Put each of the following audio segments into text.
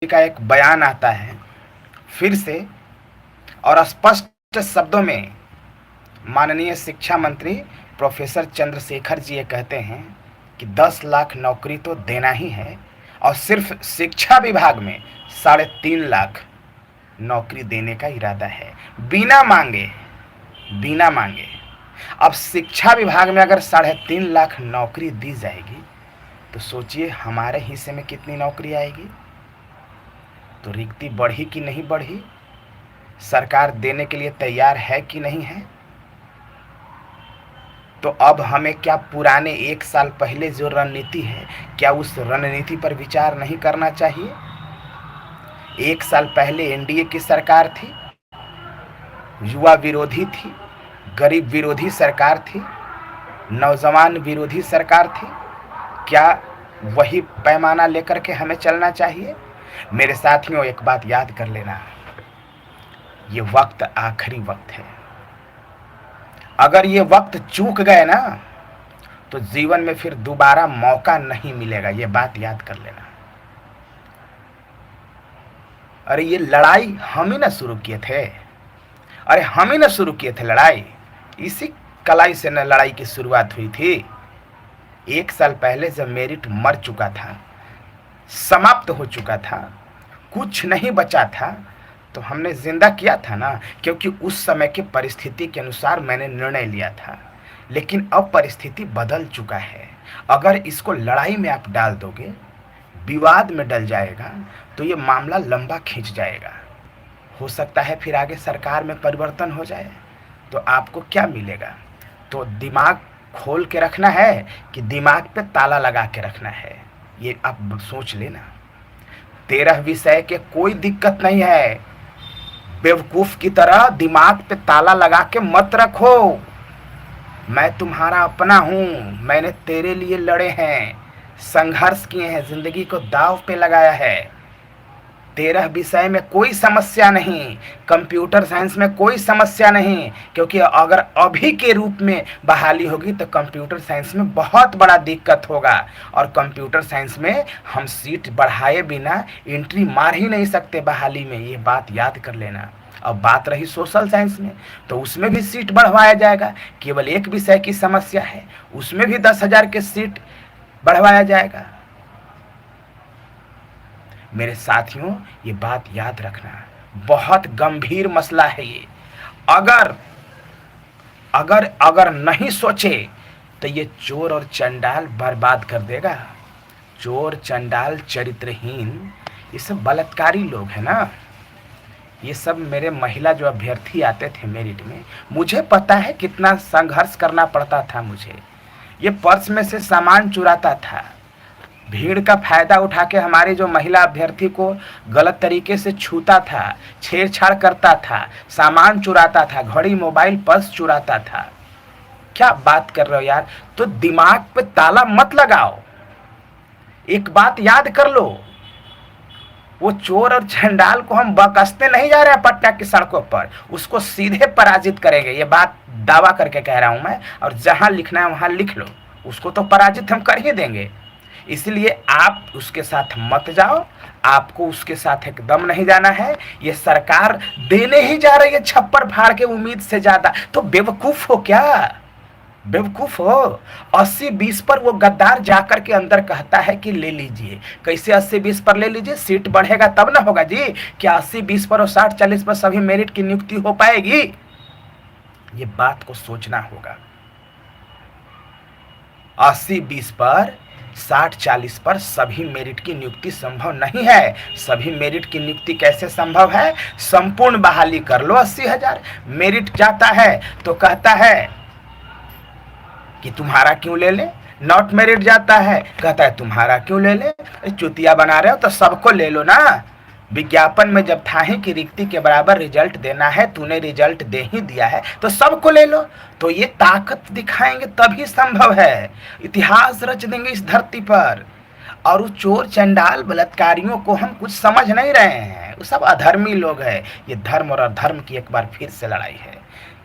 का एक बयान आता है फिर से और स्पष्ट शब्दों में माननीय शिक्षा मंत्री प्रोफेसर चंद्रशेखर जी ये कहते हैं कि 10 लाख नौकरी तो देना ही है और सिर्फ शिक्षा विभाग में 3.5 लाख नौकरी देने का इरादा है, बिना मांगे। अब शिक्षा विभाग में अगर 3.5 लाख नौकरी दी जाएगी तो सोचिए हमारे हिस्से में कितनी नौकरी आएगी। तो रिक्ति बढ़ी कि नहीं बढ़ी, सरकार देने के लिए तैयार है कि नहीं है। तो अब हमें क्या पुराने 1 साल पहले जो रणनीति है, क्या उस रणनीति पर विचार नहीं करना चाहिए। 1 साल पहले एनडीए की सरकार थी, युवा विरोधी थी, गरीब विरोधी सरकार थी, नौजवान विरोधी सरकार थी। क्या वही पैमाना लेकर के हमें चलना चाहिए। मेरे साथियों, एक बात याद कर लेना, ये वक्त आखिरी वक्त है। अगर ये वक्त चूक गए ना तो जीवन में फिर दोबारा मौका नहीं मिलेगा, ये बात याद कर लेना। अरे ये लड़ाई हम ही ना शुरू किए थे, लड़ाई। इसी कलाई से न लड़ाई की शुरुआत हुई थी। 1 साल पहले जब मेरिट मर चुका था, समाप्त हो चुका था, कुछ नहीं बचा था, तो हमने जिंदा किया था ना, क्योंकि उस समय की परिस्थिति के अनुसार मैंने निर्णय लिया था। लेकिन अब परिस्थिति बदल चुका है। अगर इसको लड़ाई में आप डाल दोगे, विवाद में डल जाएगा, तो ये मामला लंबा खींच जाएगा। हो सकता है फिर आगे सरकार में परिवर्तन हो जाए, तो आपको क्या मिलेगा। तो दिमाग खोल के रखना है कि दिमाग पे ताला लगा के रखना है, ये आप सोच लेना। 13 विषय के कोई दिक्कत नहीं है, बेवकूफ की तरह दिमाग पे ताला लगा के मत रखो। मैं तुम्हारा अपना हूं, मैंने तेरे लिए लड़े हैं, संघर्ष किए हैं, जिंदगी को दांव पे लगाया है। 13 विषय में कोई समस्या नहीं, कंप्यूटर साइंस में कोई समस्या नहीं, क्योंकि अगर अभी के रूप में बहाली होगी तो कंप्यूटर साइंस में बहुत बड़ा दिक्कत होगा। और कंप्यूटर साइंस में हम सीट बढ़ाए बिना एंट्री मार ही नहीं सकते बहाली में, ये बात याद कर लेना। अब बात रही सोशल साइंस में, तो उसमें भी सीट बढ़वाया जाएगा। केवल एक विषय की समस्या है, उसमें भी 10,000 के सीट बढ़वाया जाएगा। मेरे साथियों, ये बात याद रखना, बहुत गंभीर मसला है ये। अगर नहीं सोचे तो ये चोर और चंडाल बर्बाद कर देगा। चोर, चंडाल, चरित्रहीन, ये सब बलात्कारी लोग हैं ना। ये सब मेरे महिला जो अभ्यर्थी आते थे मेरिट में, मुझे पता है कितना संघर्ष करना पड़ता था मुझे। ये पर्स में से सामान चुराता था, भीड़ का फायदा उठा के हमारे जो महिला अभ्यर्थी को गलत तरीके से छूता था, छेड़छाड़ करता था, सामान चुराता था, घड़ी, मोबाइल, पर्स चुराता था। क्या बात कर रहे हो यार। तो दिमाग पे ताला मत लगाओ, एक बात याद कर लो, वो चोर और चंडाल को हम बकसते नहीं जा रहे हैं पटना की सड़कों पर, उसको सीधे पराजित करेंगे। ये बात दावा करके कह रहा हूं मैं, और जहां लिखना है वहां लिख लो, उसको तो पराजित हम कर ही देंगे। इसलिए आप उसके साथ मत जाओ, आपको उसके साथ एकदम नहीं जाना है। ये सरकार देने ही जा रही है छप्पर फाड़ के उम्मीद से ज्यादा। तो बेवकूफ हो क्या, बेवकूफ हो। 80-20 पर वो गद्दार जाकर के अंदर कहता है कि ले लीजिए। कैसे 80-20 पर ले लीजिए, सीट बढ़ेगा तब ना होगा जी। क्या 80-20 पर और 60-40 पर सभी मेरिट की नियुक्ति हो पाएगी। ये बात को सोचना होगा। 80-20 पर, 60-40 पर सभी मेरिट की नियुक्ति संभव नहीं है। सभी मेरिट की नियुक्ति कैसे संभव है। संपूर्ण बहाली कर लो। 80,000 मेरिट जाता है तो कहता है कि तुम्हारा क्यों ले ले। नॉट मेरिट जाता है, कहता है तुम्हारा क्यों ले ले। चुतिया बना रहे हो तो सबको ले लो ना। विज्ञापन में जब था ही कि रिक्ति के बराबर रिजल्ट देना है, तूने रिजल्ट दे ही दिया है तो सबको ले लो। तो ये ताकत दिखाएंगे तभी संभव है। इतिहास रच देंगे इस धरती पर। और उस चोर, चंडाल, बलात्कारियों को हम कुछ समझ नहीं रहे हैं, वो सब अधर्मी लोग हैं। ये धर्म और अधर्म की एक बार फिर से लड़ाई है।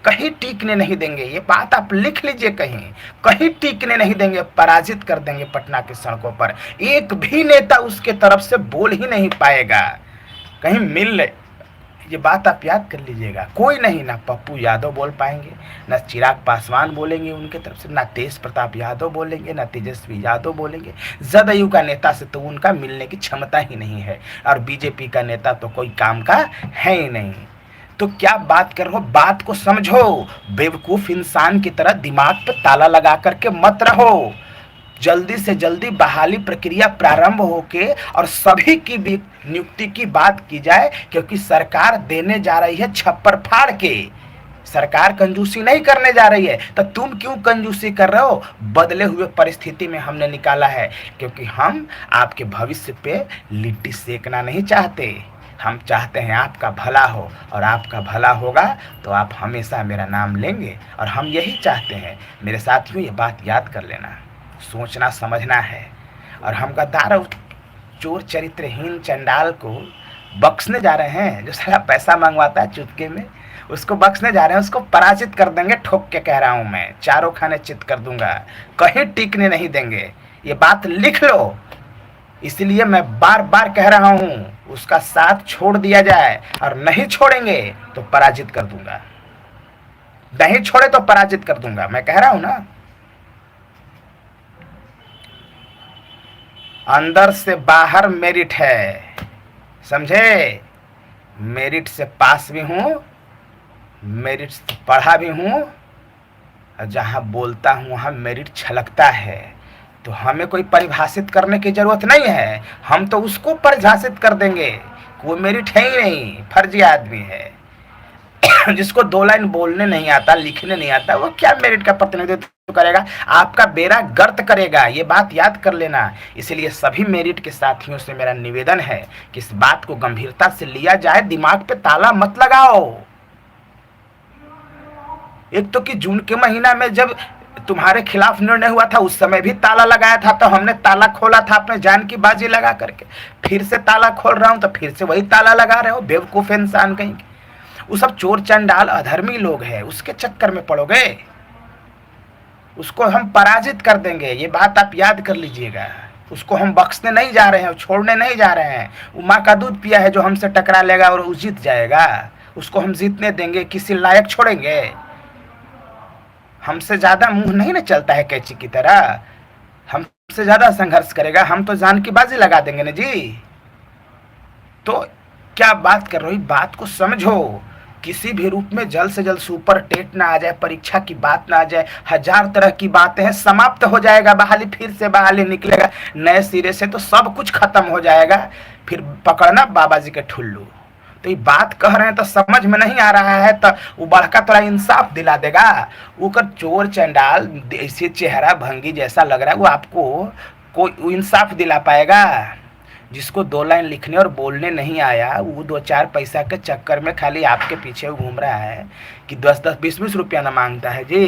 कहीं टिकने नहीं देंगे। ये बात आप लिख लीजिए, कहीं कहीं टिकने नहीं देंगे, पराजित कर देंगे पटना की सड़कों पर। एक भी नेता उसके तरफ से बोल ही नहीं पाएगा, कहीं मिल ले। ये बात आप याद कर लीजिएगा, कोई नहीं, ना पप्पू यादव बोल पाएंगे, ना चिराग पासवान बोलेंगे उनके तरफ से, ना तेज प्रताप यादव बोलेंगे, ना तेजस्वी यादव बोलेंगे। जदयू का नेता से तो उनका मिलने की क्षमता ही नहीं है, और बीजेपी का नेता तो कोई काम का है ही नहीं। तो क्या बात कर रहे हो, बात को समझो। बेवकूफ इंसान की तरह दिमाग पे ताला लगा करके मत रहो। जल्दी से जल्दी बहाली प्रक्रिया प्रारंभ होके और सभी की भी नियुक्ति की बात की जाए, क्योंकि सरकार देने जा रही है छप्पर फाड़ के। सरकार कंजूसी नहीं करने जा रही है, तो तुम क्यों कंजूसी कर रहे हो? बदले हुए परिस्थिति में हमने निकाला है, क्योंकि हम आपके भविष्य पे लिट्टी सेकना नहीं चाहते। हम चाहते हैं आपका भला हो, और आपका भला होगा तो आप हमेशा मेरा नाम लेंगे, और हम यही चाहते हैं। मेरे साथियों, ये बात याद कर लेना, सोचना समझना है। और हम गद्दार चोर चरित्रहीन चंडाल को बख्शने जा रहे हैं, जो सारा पैसा मंगवाता है चुटके में, उसको बख्शने जा रहे हैं, उसको पराजित कर देंगे। ठोक के कह रहा हूं मैं, चारों खाने चित कर दूंगा, कहीं टिकने नहीं देंगे। ये बात लिख लो। इसलिए मैं बार बार कह रहा हूं, उसका साथ छोड़ दिया जाए, और नहीं छोड़ेंगे तो पराजित कर दूंगा। नहीं छोड़े तो पराजित कर दूंगा, मैं कह रहा हूं ना। अंदर से बाहर मेरिट है, समझे? मेरिट से पास भी हूं, मेरिट से पढ़ा भी हूं, और जहां बोलता हूं वहां मेरिट छलकता है। तो हमें कोई परिभाषित करने की जरूरत नहीं है, हम तो उसको परिभाषित कर देंगे। वो मेरिट है ही नहीं, फर्जी आदमी है। जिसको 2 लाइन बोलने नहीं आता, लिखने नहीं आता, वो क्या मेरिट का प्रतिनिधित्व करेगा? आपका बेड़ा गर्क करेगा, ये बात याद कर लेना। इसलिए सभी मेरिट के साथियों से मेरा निवेदन है कि इस बात को गंभीरता से लिया जाए, दिमाग पे ताला मत लगाओ। एक तो कि जून के महीना में जब तुम्हारे खिलाफ निर्णय हुआ था, उस समय भी ताला लगाया था, तो हमने ताला खोला था अपने जान की बाजी लगा करके। फिर से ताला खोल रहा हूं तो फिर से वही ताला लगा रहे हो, बेवकूफ इंसान कहीं। वो सब चोर चंडाल अधर्मी लोग हैं, उसके चक्कर में पड़ोगे। उसको हम पराजित कर देंगे, ये बात आप याद कर लीजिएगा। उसको हम बख्शने नहीं जा रहे हैं, छोड़ने नहीं जा रहे हैं। वो माँ का दूध पिया है जो हमसे टकरा लेगा और वो जीत जाएगा, उसको हम जीतने देंगे? किसी लायक छोड़ेंगे? हमसे ज्यादा मुंह नहीं ना चलता है कैची की तरह, हमसे ज्यादा संघर्ष करेगा, हम तो जान की बाजी लगा देंगे ना जी। तो क्या बात कर रही, बात को समझो। किसी भी रूप में जल्द से जल्द सुपर टेट ना आ जाए, परीक्षा की बात ना आ जाए, 1000 तरह की बातें हैं, समाप्त हो जाएगा बहाली, फिर से बहाली निकलेगा नए सिरे से, तो सब कुछ खत्म हो जाएगा। फिर पकड़ना बाबा जी के ठुल्लू। तो ये बात कह रहे हैं तो समझ में नहीं आ रहा है, तो वो बड़का थोड़ा इंसाफ दिला देगा। वो कर चोर चंडाल ऐसे चेहरा भंगी जैसा लग रहा है, वो आपको कोई इंसाफ दिला पाएगा? जिसको 2 लाइन लिखने और बोलने नहीं आया, वो 2-4 पैसा के चक्कर में खाली आपके पीछे घूम रहा है कि 10-10, 20-20 रुपया ना मांगता है जी।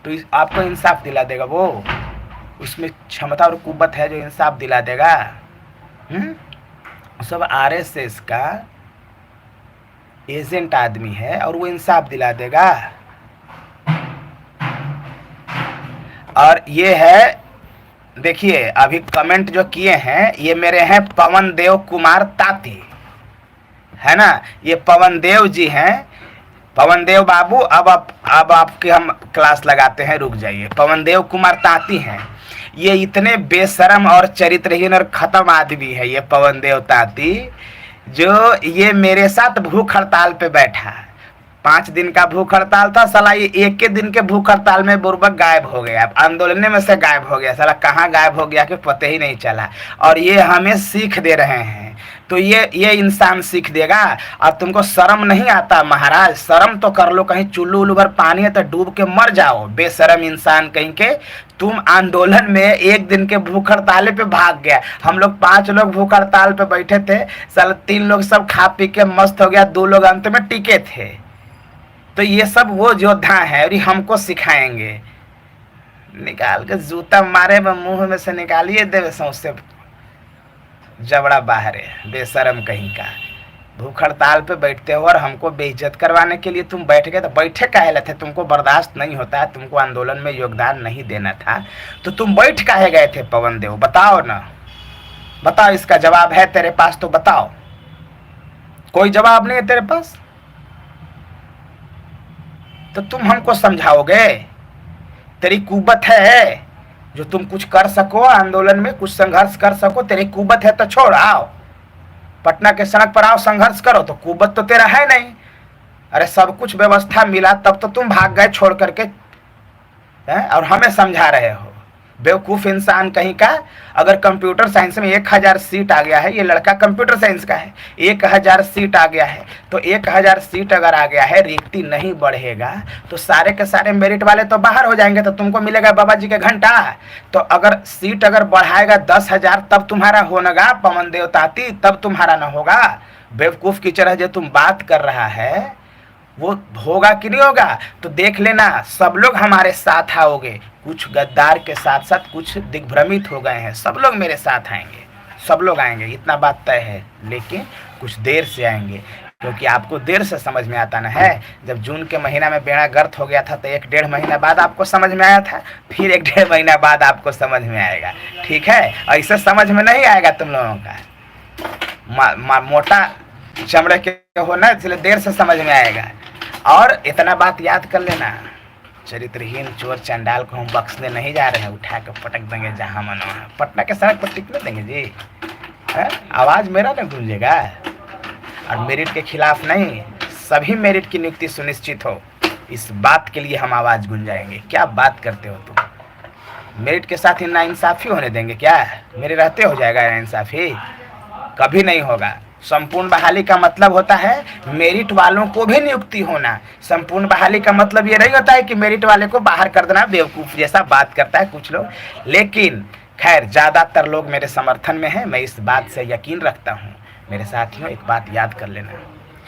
तो आपको इंसाफ दिला देगा वो? उसमें क्षमता और कुव्वत है जो इंसाफ दिला देगा? सब आरएसएस का एजेंट आदमी है और वो इंसाफ दिला देगा? और ये है, देखिए अभी कमेंट जो किए हैं ये मेरे हैं पवन देव कुमार ताती, है ना? ये पवन देव जी हैं। पवन देव बाबू, अब आपकी हम क्लास लगाते हैं, रुक जाइए। पवन देव कुमार ताती हैं। ये इतने बेशरम और चरित्रहीन और खत्म आदमी है ये पवन देव ताती, जो ये मेरे साथ भूख हड़ताल पे बैठा। 5 दिन का भूख हड़ताल था, साला ये 1 दिन के भूख हड़ताल में बुर्बक गायब हो गया, आंदोलन में से गायब हो गया। साला कहाँ गायब हो गया कि पता ही नहीं चला। और ये हमें सीख दे रहे हैं। तो ये इंसान सीख देगा। अब तुमको शर्म नहीं आता महाराज? शर्म तो कर लो, कहीं चुल्लू उल्लू भर पानी है तो डूब के मर जाओ, बेशरम इंसान कहीं के। तुम आंदोलन में 1 दिन के भूख हड़ताल पे भाग गया। हम लोग 5 लोग भूख हड़ताल पे बैठे थे, साला 3 लोग सब खा पी के मस्त हो गया, 2 लोग अंत में टिके थे। तो ये सब वो योद्धा है और ये हमको सिखाएंगे। निकाल के जूता मारे मुंह में से निकालिए देवे सौंसे जबड़ा बाहर है, बेशरम कहीं का। भूख हड़ताल पे बैठते हो और हमको बेइज्जत करवाने के लिए तुम बैठ गए। तो बैठे काहे थे? तुमको बर्दाश्त नहीं होता है, तुमको आंदोलन में योगदान नहीं देना था, तो तुम बैठ काहे गए थे? पवन देव बताओ ना, बताओ, इसका जवाब है तेरे पास तो बताओ। कोई जवाब नहीं है तेरे पास, तो तुम हमको समझाओगे? तेरी कुव्वत है जो तुम कुछ कर सको, आंदोलन में कुछ संघर्ष कर सको, तेरी कुव्वत है तो छोड़ आओ, पटना के सड़क पर आओ, संघर्ष करो। तो कुव्वत तो तेरा है नहीं। अरे सब कुछ व्यवस्था मिला तब तो तुम भाग गए छोड़ करके, है? और हमें समझा रहे हो, बेवकूफ इंसान कहीं का। अगर कंप्यूटर साइंस में 1000 सीट आ गया है, ये लड़का कंप्यूटर साइंस का है, 1000 सीट आ गया है, तो 1000 सीट अगर आ गया है, रिक्ति नहीं बढ़ेगा तो सारे के सारे मेरिट वाले तो बाहर हो जाएंगे, तो तुमको मिलेगा बाबा जी का घंटा। तो अगर सीट अगर बढ़ाएगा 10,000 तब तुम्हारा होगा पवन देव ताती, तब तुम्हारा ना होगा। बेवकूफ की तरह जो तुम बात कर रहा है वो होगा कि नहीं होगा? तो देख लेना, सब लोग हमारे साथ आओगे। कुछ गद्दार के साथ साथ कुछ दिग्भ्रमित हो गए हैं, सब लोग मेरे साथ आएंगे, सब लोग आएंगे, इतना बात तय है। लेकिन कुछ देर से आएंगे, क्योंकि आपको देर से समझ में आता ना है। जब जून के महीना में बेड़ा गर्क हो गया था तो 1-1.5 महीना बाद आपको समझ में आया था, फिर 1-1.5 महीना बाद आपको समझ में आएगा। ठीक है, ऐसे समझ में नहीं आएगा तुम लोगों का। मोटा चमड़े के हो ना, इसलिए देर से समझ में आएगा। और इतना बात याद कर लेना, चरित्रहीन चोर चंडाल को हम बख्शने नहीं जा रहे हैं, उठा कर पटक देंगे जहां मन वहां। पटना के सड़क पर टिकने देंगे जी? है? आवाज मेरा ना गूंजेगा। और मेरिट के खिलाफ नहीं, सभी मेरिट की नियुक्ति सुनिश्चित हो, इस बात के लिए हम आवाज गुंजाएंगे। क्या बात करते हो तुम? मेरिट के साथ ही नाइंसाफी होने देंगे क्या? मेरे रहते हो जाएगा नाइंसाफी? कभी नहीं होगा। संपूर्ण बहाली का मतलब होता है मेरिट वालों को भी नियुक्ति होना। संपूर्ण बहाली का मतलब ये नहीं होता है कि मेरिट वाले को बाहर कर देना। बेवकूफ जैसा बात करता है कुछ लोग, लेकिन खैर ज्यादातर लोग मेरे समर्थन में हैं, मैं इस बात से यकीन रखता हूँ। मेरे साथियों, एक बात याद कर लेना,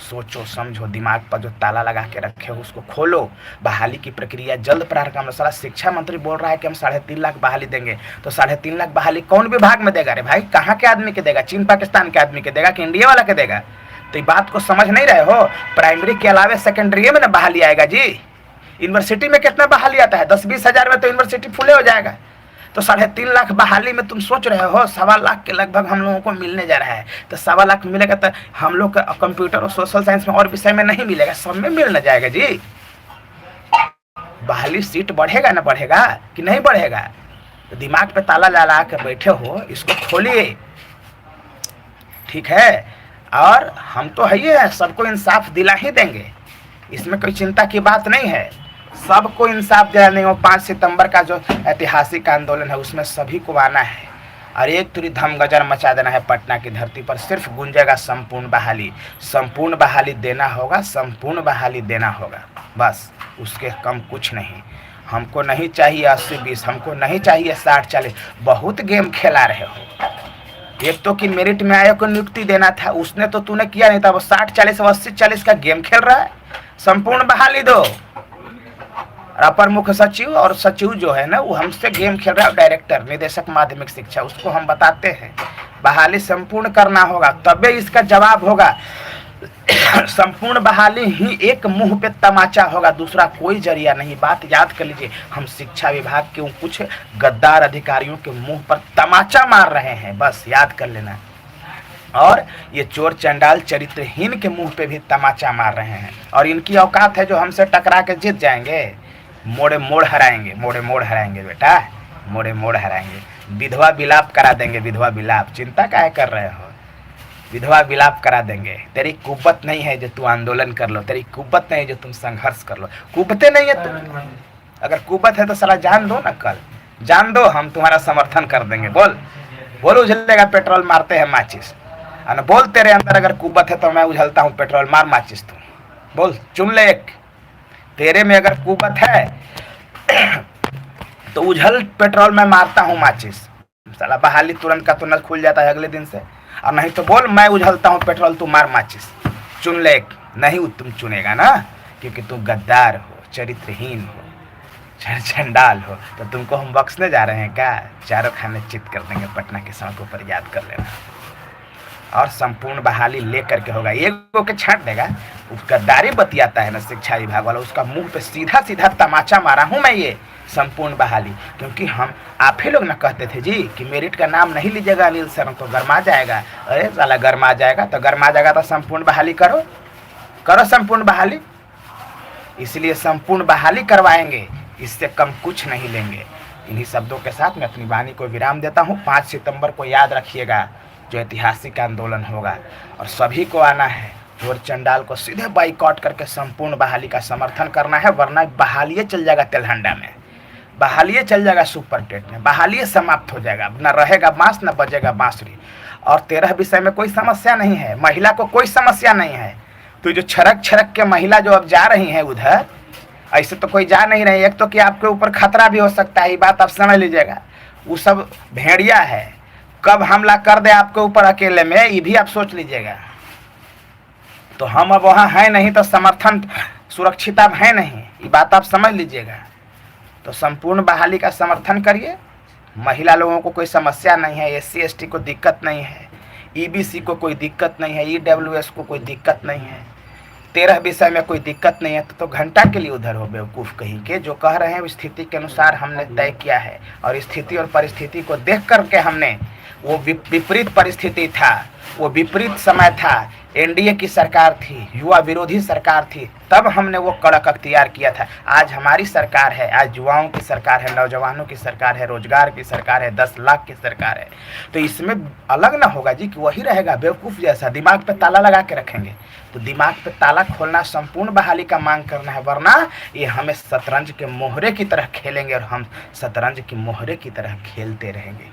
सोचो समझो, दिमाग पर जो ताला लगा के रखे हो उसको खोलो। बहाली की प्रक्रिया जल्द प्रारंभ करना। साला शिक्षा मंत्री बोल रहा है कि हम 3.5 लाख बहाली देंगे, तो 3.5 लाख बहाली कौन विभाग में देगा रे भाई? कहाँ के आदमी के देगा? चीन पाकिस्तान के आदमी के देगा कि इंडिया वाला के देगा? तो ये बात को समझ नहीं रहे हो। प्राइमरी के अलावे सेकेंडरी में ना बहाली आएगा जी। यूनिवर्सिटी में कितना बहाली आता है? 10-20 हजार में तो यूनिवर्सिटी फुले हो जाएगा। तो 3.5 लाख बहाली में तुम सोच रहे हो 1.25 लाख के लगभग हम लोगों को मिलने जा रहा है। तो 1.25 लाख मिलेगा तो हम लोग का कंप्यूटर और सोशल साइंस में और विषय में नहीं मिलेगा, सब में मिलने जाएगा जी। बहाली सीट बढ़ेगा ना बढ़ेगा कि नहीं बढ़ेगा? तो दिमाग पे ताला लगा के बैठे हो, इसको खोलिए। ठीक है, और हम तो है ही है, सबको इंसाफ दिला ही देंगे, इसमें कोई चिंता की बात नहीं है। सबको इंसाफ दिलाने को 5 सितंबर का जो ऐतिहासिक आंदोलन है उसमें सभी को आना है और एक तुरी धमगजर मचा देना है पटना की धरती पर। सिर्फ गूंजेगा संपूर्ण बहाली, संपूर्ण बहाली देना होगा, संपूर्ण बहाली देना होगा, बस उसके कम कुछ नहीं। हमको नहीं चाहिए 80-20, हमको नहीं चाहिए 60-40। बहुत गेम खेला रहे हो। एक तो कि मेरिट में आयोग को नियुक्ति देना था, उसने तो तूने किया नहीं था। वो 60-40 और 80-40 का गेम खेल रहा है। संपूर्ण बहाली दो। अपर मुख्य सचिव और सचिव जो है ना, वो हमसे गेम खेल रहा है। डायरेक्टर निदेशक माध्यमिक शिक्षा, उसको हम बताते हैं बहाली संपूर्ण करना होगा, तबे इसका जवाब होगा। संपूर्ण बहाली ही एक मुंह पे तमाचा होगा, दूसरा कोई जरिया नहीं। बात याद कर लीजिए, हम शिक्षा विभाग के कुछ गद्दार अधिकारियों के मुंह पर तमाचा मार रहे हैं, बस याद कर लेना। और ये चोर चंडाल चरित्रहीन के मुंह पे भी तमाचा मार रहे हैं। और इनकी औकात है जो हमसे टकरा के जीत जाएंगे। मोड़े मोड़ हराएंगे, मोड़े मोड़ हराएंगे बेटा, मोड़े मोड़ हराएंगे। विधवा विलाप करा देंगे, विधवा विलाप। चिंता काहे कर रहे हो? विधवा विलाप करा देंगे। तेरी कुव्वत नहीं है जो तू आंदोलन कर लो, तेरी कुव्वत नहीं है जो तुम संघर्ष कर लो। कुव्वते नहीं है तुम। अगर कुव्वत है तो साला जान दो ना, कल जान दो, हम तुम्हारा समर्थन कर देंगे। बोल बोल, उछलेगा पेट्रोल मारते हैं माचिस। बोल तेरे अंदर अगर कुव्वत है तो मैं उछलता हूँ पेट्रोल, मार माचिस तू। बोल, चुन ले एक। तेरे में अगर कुव्वत है तो उछल पेट्रोल में मारता हूँ माचिस। साला बहाली तुरंत का तुरंत खुल जाता है अगले दिन से। और नहीं तो बोल, मैं उछलता हूँ पेट्रोल, तू मार माचिस। चुन ले एक। नहीं तुम चुनेगा ना, क्योंकि तुम गद्दार हो, चरित्रहीन हो, चंडाल हो। तो तुमको हम बख्शने जा रहे हैं क्या? चारों खाने चित कर देंगे पटना के सड़कों पर, याद कर लेना। और संपूर्ण बहाली लेकर के होगा। एक के छांट देगा, उसका गद्दारी बतियाता है ना शिक्षा विभाग वाला, उसका मुंह पे सीधा सीधा तमाचा मारा हूं मैं ये संपूर्ण बहाली। क्योंकि हम आप ही लोग ना कहते थे जी कि मेरिट का नाम नहीं लीजिएगा अनिल सर तो गरमा जाएगा। अरे साला गरमा जाएगा तो संपूर्ण बहाली करो, करो संपूर्ण बहाली। इसलिए संपूर्ण बहाली करवाएंगे, इससे कम कुछ नहीं लेंगे। इन्हीं शब्दों के साथ मैं अपनी वाणी को विराम देता हूँ। 5 सितंबर को याद रखिएगा जो ऐतिहासिक आंदोलन होगा, और सभी को आना है। चोर चंडाल को सीधे बाइकआउट करके संपूर्ण बहाली का समर्थन करना है, वरना बहाली चल जाएगा तेलहंडा में, बहाली चल जाएगा सुपरटेट में, बहाली समाप्त हो जाएगा। न रहेगा बांस न बजेगा बांसुरी। और 13 विषय में कोई समस्या नहीं है, महिला को कोई समस्या नहीं है। तो जो छरक छरक के महिला जो अब जा रही हैं उधर, ऐसे तो कोई जा नहीं रहे। एक तो कि आपके ऊपर खतरा भी हो सकता है, ये बात आप समझ लीजिएगा। वो सब भेड़िया है, कब हमला कर दे आपके ऊपर अकेले में, ये भी आप सोच लीजिएगा। तो हम अब वहाँ हैं नहीं, तो समर्थन सुरक्षित अब है नहीं, ये बात आप समझ लीजिएगा। तो संपूर्ण बहाली का समर्थन करिए। महिला लोगों को कोई समस्या नहीं है, SC ST को दिक्कत नहीं है, EBC को कोई दिक्कत नहीं है, EWS को कोई दिक्कत नहीं है, 13 विषय में कोई दिक्कत नहीं है। तो घंटा के लिए उधर हो बेवकूफ़ कहीं के। जो कह रहे हैं स्थिति के अनुसार हमने तय किया है, और स्थिति और परिस्थिति को देख करके हमने, वो विपरीत परिस्थिति था, वो विपरीत समय था, NDA की सरकार थी, युवा विरोधी सरकार थी, तब हमने वो कड़क अख्तियार किया था। आज हमारी सरकार है, आज युवाओं की सरकार है, नौजवानों की सरकार है, रोजगार की सरकार है, 10 लाख की सरकार है। तो इसमें अलग ना होगा जी कि वही रहेगा बेवकूफ़ जैसा, दिमाग पे ताला लगा के रखेंगे। तो दिमाग पे ताला खोलना, संपूर्ण बहाली का मांग करना है, वरना ये हमें शतरंज के मोहरे की तरह खेलेंगे, और हम शतरंज के मोहरे की तरह खेलते रहेंगे।